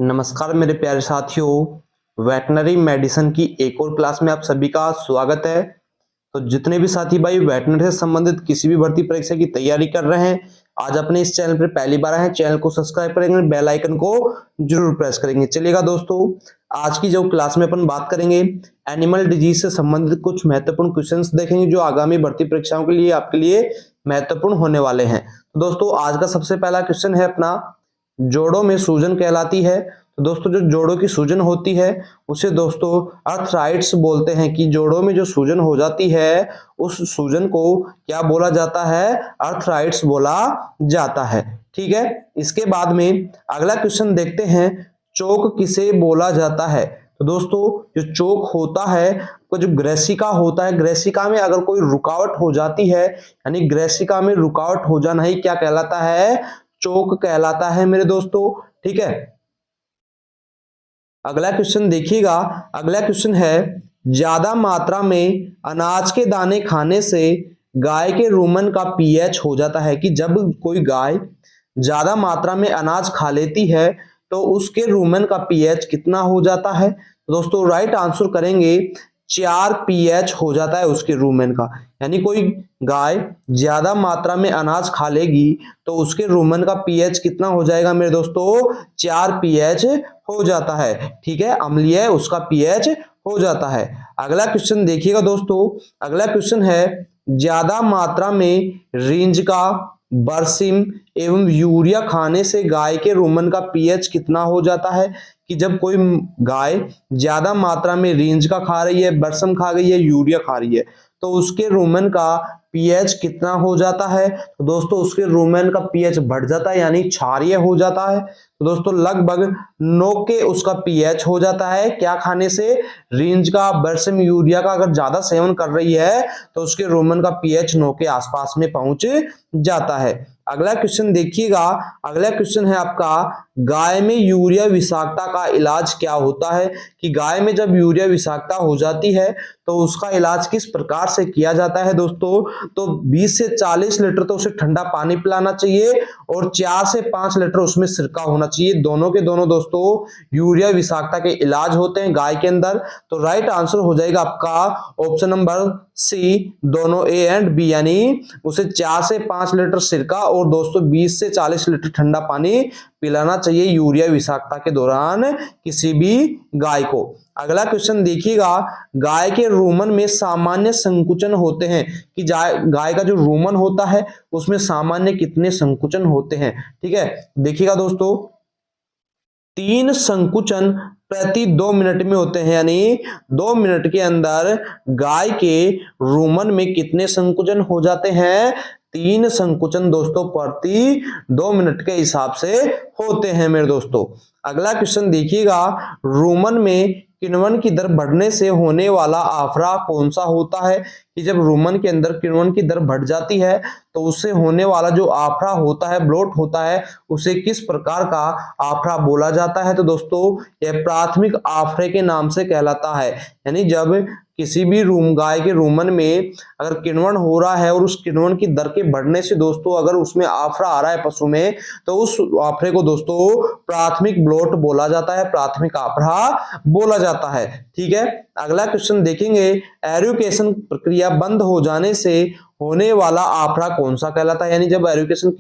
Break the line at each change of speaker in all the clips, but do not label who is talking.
नमस्कार मेरे प्यारे साथियों, वेटनरी मेडिसिन की एक और क्लास में आप सभी का स्वागत है। तो जितने भी साथी भाई वेटनरी से संबंधित किसी भी भर्ती परीक्षा की तैयारी कर रहे हैं, आज अपने इस चैनल पर पहली बार आए हैं, चैनल को सब्सक्राइब करेंगे, बेल आइकन को जरूर प्रेस करेंगे। चलिएगा दोस्तों, आज की जो क्लास में अपन बात करेंगे एनिमल डिजीज से संबंधित कुछ महत्वपूर्ण क्वेश्चंस देखेंगे जो आगामी भर्ती परीक्षाओं के लिए आपके लिए महत्वपूर्ण होने वाले हैं। तो दोस्तों आज का सबसे पहला क्वेश्चन है अपना, जोड़ों में सूजन कहलाती है। तो दोस्तों जो जोड़ों की सूजन होती है उसे दोस्तों अर्थराइट्स बोलते हैं कि जोड़ों में जो सूजन हो जाती है उस सूजन को क्या बोला जाता है? अर्थराइट्स बोला जाता है। ठीक है, इसके बाद में अगला क्वेश्चन देखते हैं, चोक किसे बोला जाता है? तो दोस्तों जो चोक होता है वो जो ग्रेसिका होता है, ग्रेसिका में अगर कोई रुकावट हो जाती है यानी ग्रेसिका में रुकावट हो जाना ही क्या कहलाता है? चोक कहलाता है मेरे दोस्तों। ठीक है, अगला क्वेश्चन देखिएगा। अगला क्वेश्चन है, ज्यादा मात्रा में अनाज के दाने खाने से गाय के रूमन का पीएच हो जाता है कि जब कोई गाय ज्यादा मात्रा में अनाज खा लेती है तो उसके रूमन का पीएच कितना हो जाता है? दोस्तों राइट आंसर करेंगे 4 पीएच हो जाता है उसके रूमेन का। यानी कोई गाय ज्यादा मात्रा में अनाज खा लेगी तो उसके रूमेन का पीएच कितना हो जाएगा मेरे दोस्तों? 4 पीएच हो जाता है। ठीक है, अम्लीय उसका पीएच हो जाता है। अगला क्वेश्चन देखिएगा दोस्तों, अगला क्वेश्चन है, ज्यादा मात्रा में रेंज का बरसिम एवं यूरिया खाने से गाय के रूमन का पीएच कितना हो जाता है? कि जब कोई गाय ज्यादा मात्रा में रेंज का खा रही है, बरसम खा गई है, यूरिया खा रही है तो उसके रूमेन का पीएच कितना हो जाता है? तो दोस्तों उसके रूमेन का पीएच बढ़ जाता है यानी क्षारीय हो जाता है। तो दोस्तों लगभग 9 के उसका पीएच हो जाता है। क्या खाने से? रेंज का, बरसम, यूरिया का अगर ज्यादा सेवन कर रही है तो उसके रूमेन का पीएच 9 के आसपास में पहुंच जाता है। अगला क्वेश्चन देखिएगा। अगला क्वेश्चन है आपका, गाय में यूरिया विषाक्तता का इलाज क्या होता है? कि गाय में जब यूरिया विषाक्तता हो जाती है तो उसका इलाज किस प्रकार से किया जाता है दोस्तों? तो 20 से 40 लीटर तो उसे ठंडा पानी पिलाना चाहिए और 4 से 5 लीटर उसमें सिरका होना चाहिए। दोनों के दोनों दोस्तों यूरिया विषाक्तता के इलाज होते हैं गाय के अंदर। तो राइट आंसर हो जाएगा आपका ऑप्शन नंबर सी, दोनों ए एंड बी, यानी उसे 4 से 5 लीटर सिरका और दोस्तों 20 से 40 लीटर ठंडा पानी पिलाना चाहिए यूरिया विषाक्तता के दौरान किसी भी गाय को। अगला क्वेश्चन देखिएगा, गाय के रूमन में सामान्य संकुचन होते हैं कि गाय का जो रूमन होता है उसमें सामान्य कितने संकुचन होते हैं? ठीक है, देखिएगा दोस्तों 3 संकुचन प्रति 2 मिनट में होते हैं, यानी 2 मिनट के अंदर गाय के रूमन में कितने संकुचन हो जाते हैं? 3 संकुचन दोस्तों प्रति 2 मिनट के हिसाब से होते हैं मेरे दोस्तों। अगला क्वेश्चन देखिएगा, रूमन में किण्वन की दर बढ़ने से होने वाला आफरा कौन सा होता है? कि जब रूमन के अंदर किण्वन की दर बढ़ जाती है तो उससे होने वाला जो आफरा होता है, ब्लोट होता है, उसे किस प्रकार का आफरा बोला जाता है? तो दोस्तों यह प्राथमिक आफरे के नाम से कहलाता है। यानी जब किसी भी गाय के रूमन में अगर किण्वन हो रहा है और उस किण्वन की दर के बढ़ने से दोस्तों अगर उसमें आफरा आ रहा है पशु में तो उस आफरे को दोस्तों प्राथमिक ब्लोट बोला जाता है, प्राथमिक आफरा बोला जाता है। ठीक है, अगला क्वेश्चन देखेंगे, एरुकेशन प्रक्रिया बंद हो जाने से होने वाला आफरा कौन सा कहलाता है? यानी जब एरुकेशन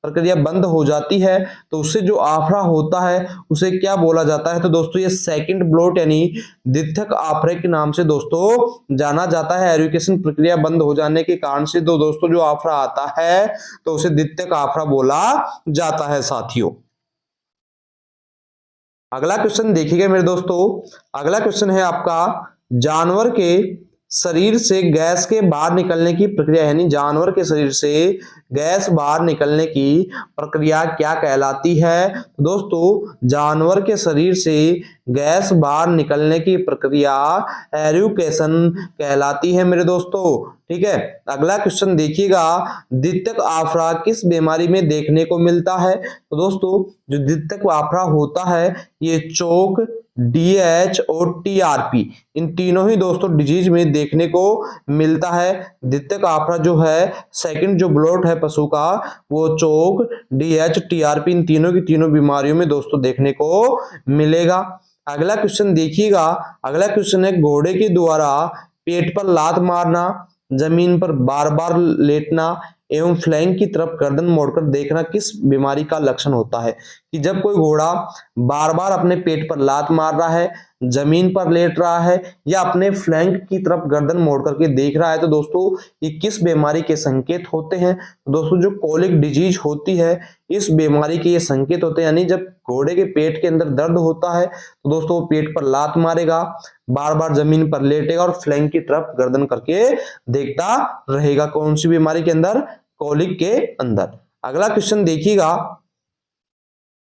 प्रक्रिया बंद हो जाती है तो उससे जो आफरा होता है उसे क्या बोला जाता है? तो दोस्तों ये सेकंड ब्लोट यानी द्वितीयक आफरे के नाम से दोस्तों जाना जाता है। एरुकेशन प्रक्रिया बंद हो जाने के कारण से तो दोस्तों जो आफरा आता है तो उसे द्वितीयक आफरा बोला जाता है साथियों। अगला क्वेश्चन देखिएगा मेरे दोस्तों, अगला क्वेश्चन है आपका, जानवर के शरीर से गैस के बाहर निकलने की प्रक्रिया, यानी जानवर के शरीर से गैस बाहर निकलने की प्रक्रिया क्या कहलाती है? दोस्तों जानवर के शरीर से गैस बाहर निकलने की प्रक्रिया एरुकेशन कहलाती है मेरे दोस्तों। ठीक है, अगला क्वेश्चन देखिएगा, द्वितीयक आफरा किस बीमारी में देखने को मिलता है? तो दोस्तों जो द्वितीयक आफरा होता है ये चोक, डीएच और टीआरपी, इन तीनों ही दोस्तों डिजीज में देखने को मिलता है। द्वितीयक आफरा जो है, सेकंड जो ब्लॉट है पशु का, वो चोक, डीएच, टीआरपी, इन तीनों की तीनों बीमारियों में दोस्तों देखने को मिलेगा। अगला क्वेश्चन देखिएगा, अगला क्वेश्चन है, घोड़े के द्वारा पेट पर लात मारना, जमीन पर बार बार लेटना एवं फ्लैंक की तरफ गर्दन मोड़कर देखना किस बीमारी का लक्षण होता है? कि जब कोई घोड़ा बार बार अपने पेट पर लात मार रहा है, जमीन पर लेट रहा है या अपने फ्लैंक की तरफ गर्दन मोड़ करके देख रहा है, तो दोस्तों ये किस बीमारी के संकेत होते हैं? दोस्तों जो कोलिक डिजीज होती है, इस बीमारी के ये संकेत होते हैं। यानी जब घोड़े के पेट के अंदर दर्द होता है तो दोस्तों वो पेट पर लात मारेगा, बार बार जमीन पर लेटेगा और फ्लैंक की तरफ गर्दन करके देखता रहेगा। कौन सी बीमारी के अंदर? कोलिक के अंदर। अगला क्वेश्चन देखिएगा,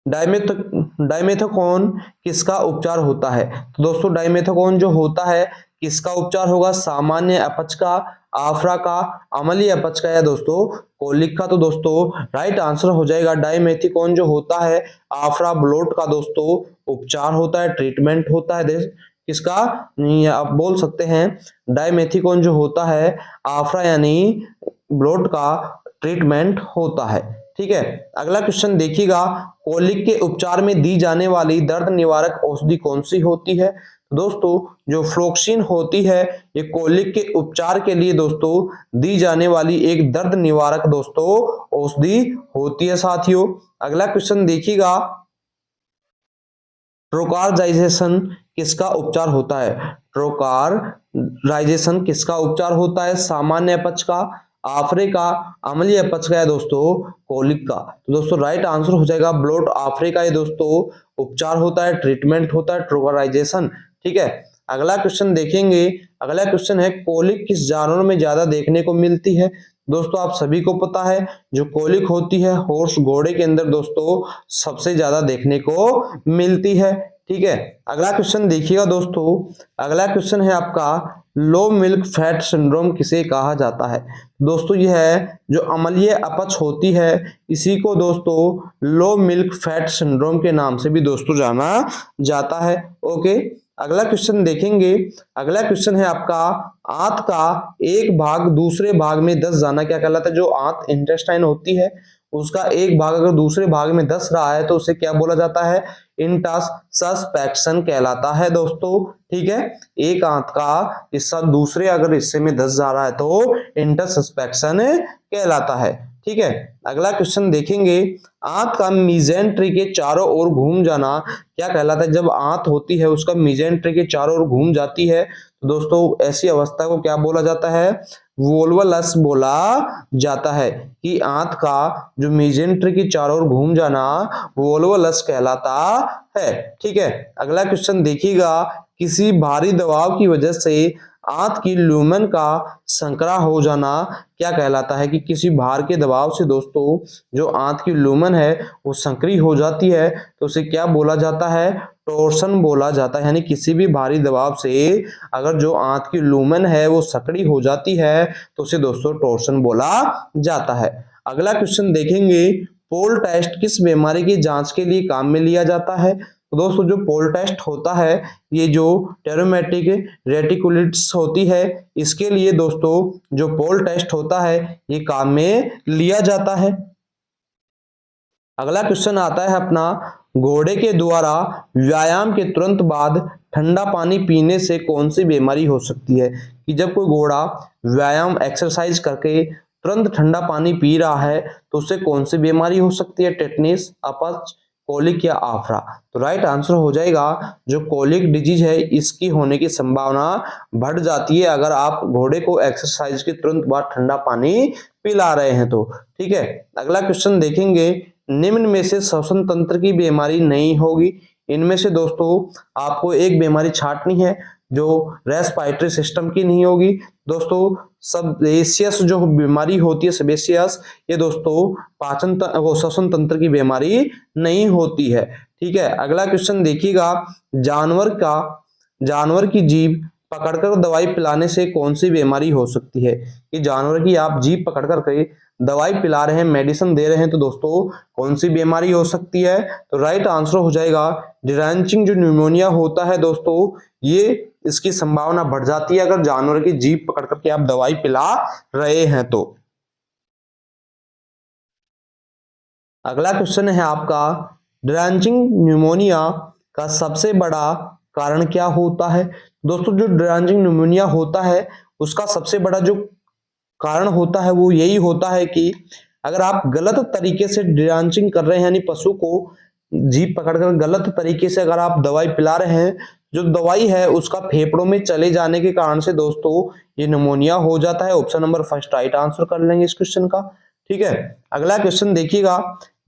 डाइमेथोकॉन किसका उपचार होता है? तो दोस्तों डाइमेथोकॉन जो होता है किसका उपचार होगा? सामान्य अपच का, आफरा का, अम्लीय अपच का या दोस्तों कोलिक का? तो दोस्तों राइट आंसर हो जाएगा डाइमेथोकॉन जो होता है आफरा ब्लॉट का दोस्तों उपचार होता है, ट्रीटमेंट होता है। किसका? आप बोल सकते हैं डाइमेथोकॉन जो होता है आफरा यानी ब्लॉट का ट्रीटमेंट होता है। ठीक है, अगला क्वेश्चन देखिएगा, कोलिक के उपचार में दी जाने वाली दर्द निवारक औषधि कौन सी होती है? दोस्तों जो फ्लोक्सिन होती है ये कोलिक के उपचार के लिए दोस्तों दी जाने वाली एक दर्द निवारक दोस्तों औषधि होती है साथियों। अगला क्वेश्चन देखिएगा, ट्रोकार्जाइजेशन किसका उपचार होता है? ट्रोकार्जाइजेशन किसका उपचार होता है? सामान्य अपच का, आफरे का, अम्लीय अपच का या दोस्तों कोलिक का? तो दोस्तों राइट आंसर हो जाएगा ब्लॉट आफरे का ये दोस्तों उपचार होता है, ट्रीटमेंट होता है ट्रोकार्जाइजेशन। ठीक है, अगला क्वेश्चन देखेंगे, अगला क्वेश्चन है, कोलिक किस जानवर में ज्यादा देखने को मिलती है? दोस्तों आप सभी को पता है जो कोलिक होती है हॉर्स, घोड़े के अंदर दोस्तों सबसे ज्यादा देखने को मिलती है। ठीक है, अगला क्वेश्चन देखिएगा दोस्तों, अगला क्वेश्चन है आपका, लो मिल्क फैट सिंड्रोम किसे कहा जाता है? दोस्तों यह है जो अम्लीय अपच होती है इसी को दोस्तों लो मिल्क फैट सिंड्रोम के नाम से भी दोस्तों जाना जाता है। ओके, अगला क्वेश्चन देखेंगे, अगला क्वेश्चन है आपका, आंत का एक भाग दूसरे भाग में धंस जाना क्या कहलाता है? जो आंत इंटेस्टाइन होती है उसका एक भाग अगर दूसरे भाग में धंस रहा है तो उसे क्या बोला जाता है? इंटरसस्पेक्शन कहलाता है दोस्तों। ठीक है, एक आंत का हिस्सा दूसरे अगर हिस्से में धंस जा रहा है तो इंटरसस्पेक्शन कहलाता है। ठीक है, अगला क्वेश्चन देखेंगे, आंत का मेजेंट्री के चारों ओर घूम जाना क्या कहलाता है? जब आंत होती है उसका मेजेंट्री के चारों ओर घूम जाती है तो दोस्तों ऐसी अवस्था को क्या बोला जाता है? वोल्वलस बोला जाता है। कि आंत का जो मेजेंट्री के चारों ओर घूम जाना वोल्वलस कहलाता है। ठीक है, अगला क्वेश्चन देखिएगा, किसी भारी दबाव की वजह से आंत की ल्यूमेन का संकरा हो जाना क्या कहलाता है? कि किसी भार के दबाव से दोस्तों जो आंत की ल्यूमेन है वो संकरी हो जाती है तो उसे क्या बोला जाता है? टॉर्सन बोला जाता है। यानी किसी भी भारी दबाव से अगर जो आंत की ल्यूमेन है वो संकरी हो जाती है तो उसे दोस्तों टॉर्सन बोला जाता है। अगला क्वेश्चन देखेंगे, पोल टेस्ट किस बीमारी की जांच के लिए काम में लिया जाता है? तो दोस्तों जो पोल टेस्ट होता है ये जो टेरोमेटिक रेटिकुलिट्स होती है इसके लिए दोस्तों जो पोल टेस्ट होता है ये काम में लिया जाता है। अगला क्वेश्चन आता है अपना, घोड़े के द्वारा व्यायाम के तुरंत बाद ठंडा पानी पीने से कौन सी बीमारी हो सकती है? कि जब कोई घोड़ा व्यायाम एक्सरसाइज करके तुरंत ठंडा पानी पी रहा है तो उससे कौन सी बीमारी हो सकती है? टेटनिस, अपच, कोलिक या आफरा? तो राइट आंसर हो जाएगा जो कोलिक डिजीज है इसकी होने की संभावना बढ़ जाती है अगर आप घोड़े को एक्सरसाइज के तुरंत बाद ठंडा पानी पिला रहे हैं तो। ठीक है, अगला क्वेश्चन देखेंगे, निम्न में से श्वसन तंत्र की बीमारी नहीं होगी। इनमें से दोस्तों आपको एक बीमारी छांटनी है जो रेस्पिरेटरी सिस्टम की नहीं होगी। दोस्तों सबेसियस जो बीमारी होती है सेबेसियस, ये दोस्तों पाचन श्वसन तंत्र की बीमारी नहीं होती है। ठीक है। अगला क्वेश्चन देखिएगा, जानवर की जीभ पकड़कर दवाई पिलाने से कौन सी बीमारी हो सकती है। कि जानवर की आप जीभ पकड़ कर के दवाई पिला रहे हैं, मेडिसिन दे रहे हैं, तो दोस्तों कौन सी बीमारी हो सकती है। तो राइट आंसर हो जाएगा ड्रेंचिंग जो न्यूमोनिया होता है दोस्तों, ये इसकी संभावना बढ़ जाती है अगर जानवर की जीभ पकड़ करके आप दवाई पिला रहे हैं तो। अगला क्वेश्चन है आपका, ड्रेंचिंग न्यूमोनिया का सबसे बड़ा कारण क्या होता है। दोस्तों जो ड्रेंचिंग न्यूमोनिया होता है उसका सबसे बड़ा जो कारण होता है वो यही होता है कि अगर आप गलत तरीके से ड्रेंचिंग कर रहे हैं, यानी पशु को जीभ पकड़कर गलत तरीके से अगर आप दवाई पिला रहे हैं, जो दवाई है उसका फेफड़ों में चले जाने के कारण से दोस्तों ये निमोनिया हो जाता है। Option number first right answer कर लेंगे इस क्वेश्चन का। ठीक है। अगला क्वेश्चन देखिएगा,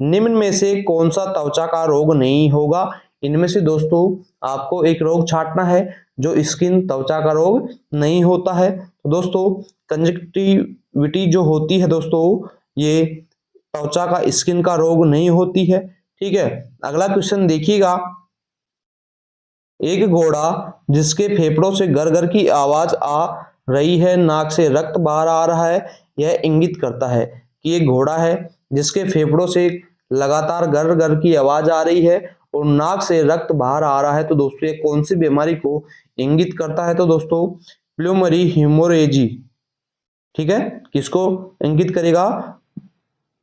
निम्न में से कौन सा त्वचा का रोग नहीं होगा। इनमें से दोस्तों आपको एक रोग छांटना है जो स्किन त्वचा का रोग नहीं होता है। तो दोस्तों कंजक्टिविटी जो होती है दोस्तों ये त्वचा का स्किन का रोग नहीं होती है। ठीक है। अगला क्वेश्चन देखिएगा, एक घोड़ा जिसके फेफड़ों से गरगर की आवाज आ रही है, नाक से रक्त बाहर आ रहा है, यह इंगित करता है कि एक घोड़ा है जिसके फेफड़ों से लगातार गर गर की आवाज आ रही है और नाक से रक्त बाहर आ रहा है। तो दोस्तों ये कौन सी बीमारी को इंगित करता है। तो दोस्तों प्लूमरी हिमोरेजी। ठीक है, किसको इंगित करेगा,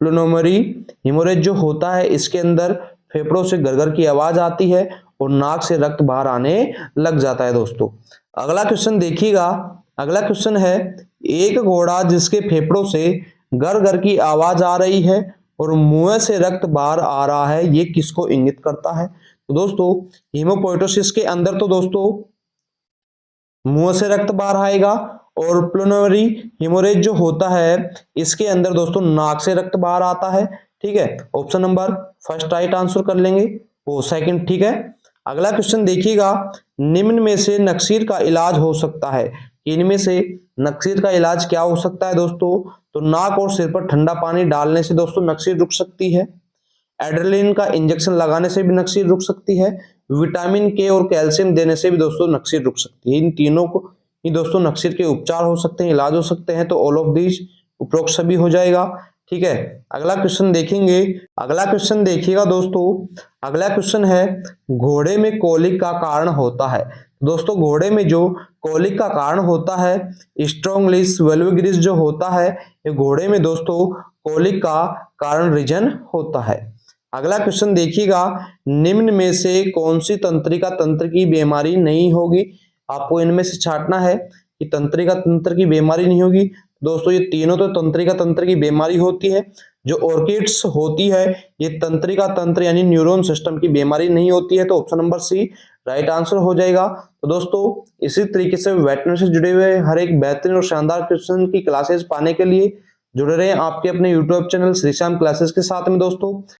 प्लूमरी हिमोरेज जो होता है इसके अंदर फेफड़ों से गरगर की आवाज आती है और नाक से रक्त बाहर आने लग जाता है दोस्तों। अगला क्वेश्चन देखिएगा, अगला क्वेश्चन है, एक घोड़ा जिसके फेफड़ों से गर गर की आवाज आ रही है और मुंह से रक्त बाहर आ रहा है, ये किसको इंगित करता है। तो दोस्तों हीमोपोइटोसिस के अंदर तो दोस्तों मुंह से रक्त बाहर आएगा और प्लूमरी हिमोरेज जो होता है इसके अंदर दोस्तों नाक से रक्त बाहर आता है। ठीक है, option number first right answer कर लेंगे, वो सेकंड ठीक है। अगला क्वेश्चन देखिएगा, निम्न में से नक्सीर का इलाज हो सकता है। इनमें से नक्सीर का इलाज क्या हो सकता है दोस्तों। तो नाक और सिर पर ठंडा पानी डालने से दोस्तों नक्सीर रुक सकती है, एड्रेनलिन का इंजेक्शन लगाने से भी नक्सीर रुक सकती है, विटामिन के और कैल्शियम देने से भी दोस्तों नक्सीर रुक सकती है। इन तीनों को ही दोस्तों नक्सीर के उपचार हो सकते हैं, इलाज हो सकते हैं। तो ऑल ऑफ दीज उपरोक्त सभी हो जाएगा। ठीक है। अगला क्वेश्चन देखेंगे, अगला क्वेश्चन देखिएगा दोस्तों, अगला क्वेश्चन है, घोड़े में कोलिक का कारण होता है। दोस्तों घोड़े में जो कोलिक का कारण होता है, स्ट्रोंगलिस वल्विगिरिस जो होता है, ये घोड़े में दोस्तों कोलिक का कारण रीजन होता है। अगला क्वेश्चन देखिएगा, निम्न में से कौन सी तंत्रिका तंत्र की बीमारी नहीं होगी। आपको इनमें से छांटना है कि तंत्रिका तंत्र की बीमारी नहीं होगी। दोस्तों ये तीनों तो तंत्रिका तंत्र की बीमारी होती है। जो ऑर्किड्स होती है ये तंत्रिका तंत्र यानी न्यूरॉन सिस्टम की बीमारी नहीं होती है। तो option number C right answer हो जाएगा। तो दोस्तों इसी तरीके से वेटनरी से जुड़े हुए हर एक बेहतरीन और शानदार क्वेश्चन की क्लासेस पाने के लिए जुड़े रहे आपके अपने YouTube channel Shri Shyam classes के साथ में दोस्तों।